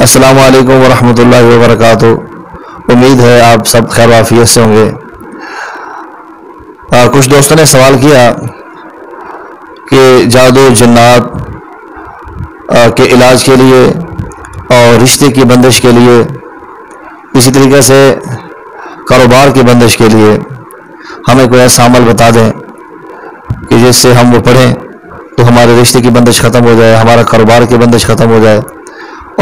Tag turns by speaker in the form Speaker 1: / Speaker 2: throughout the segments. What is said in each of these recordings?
Speaker 1: السلام علیکم ورحمۃ اللہ وبرکاتہ۔ امید ہے آپ سب خیر وافیت سے ہوں گے۔ کچھ دوستوں نے سوال کیا کہ جادو جنات کے علاج کے لیے اور رشتے کی بندش کے لیے، اسی طریقے سے کاروبار کی بندش کے لیے ہمیں کوئی ایسا عمل بتا دیں کہ جس سے ہم وہ پڑھیں تو ہمارے رشتے کی بندش ختم ہو جائے، ہمارا کاروبار کی بندش ختم ہو جائے،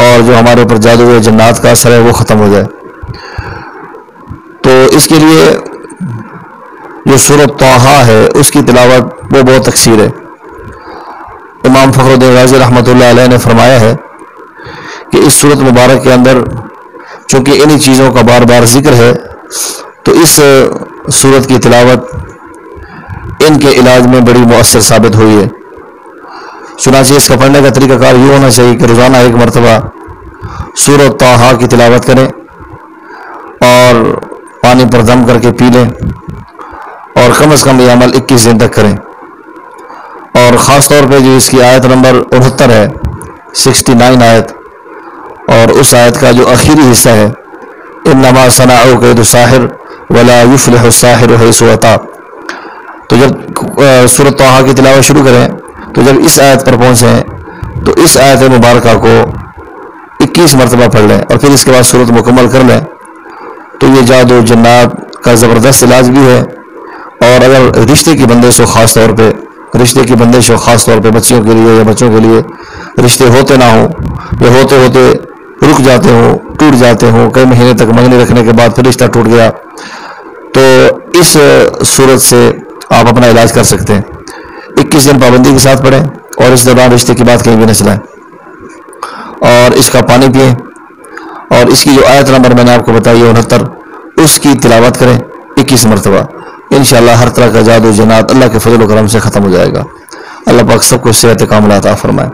Speaker 1: اور جو ہمارے اوپر جادو یا جنات کا اثر ہے وہ ختم ہو جائے۔ تو اس کے لیے جو سورۃ طٰہٰ ہے اس کی تلاوت وہ بہت تکثیر ہے۔ امام فخر الدین رازی رحمۃ اللہ علیہ نے فرمایا ہے کہ اس سورۃ مبارک کے اندر چونکہ انہی چیزوں کا بار بار ذکر ہے تو اس سورت کی تلاوت ان کے علاج میں بڑی مؤثر ثابت ہوئی ہے۔ چنانچہ اس کا پڑھنے کا طریقہ کار یہ ہونا چاہیے کہ روزانہ ایک مرتبہ سورۃ طٰہٰ کی تلاوت کریں اور پانی پر دم کر کے پی لیں، اور کم از کم یہ عمل 21 دن تک کریں۔ اور خاص طور پہ جو اس کی آیت نمبر 69 ہے، 69 آیت، اور اس آیت کا جو آخری حصہ ہے انما صنعوا کید الساحر ولا یفلح الساحر حیث اتى، تو جب سورۃ طٰہٰ کی تلاوت شروع کریں تو جب اس آیت پر پہنچیں تو اس آیت مبارکہ کو 21 مرتبہ پڑھ لیں اور پھر اس کے بعد سورت مکمل کر لیں، تو یہ جادو جنات کا زبردست علاج بھی ہے۔ اور اگر رشتے کی بندش ہو، خاص طور پہ رشتے کی بندش ہو، خاص طور پہ بچیوں کے لیے یا بچوں کے لیے رشتے ہوتے نہ ہوں یا ہوتے ہوتے رک جاتے ہوں، ٹوٹ جاتے ہوں، کئی مہینے تک منگنی رکھنے کے بعد پھر رشتہ ٹوٹ گیا، تو اس صورت سے آپ اپنا علاج کر سکتے ہیں۔ 21 دن پابندی کے ساتھ پڑھیں اور اس دوران رشتے کی بات کہیں بھی نہ چلائیں، اور اس کا پانی پئیں، اور اس کی جو آیت نمبر میں نے آپ کو بتائی ہے 69، اس کی تلاوت کریں 21 مرتبہ۔ انشاءاللہ ہر طرح کا جادو جنات اللہ کے فضل و کرم سے ختم ہو جائے گا۔ اللہ پاک سب کو صحت کاملہ عطا فرمائے۔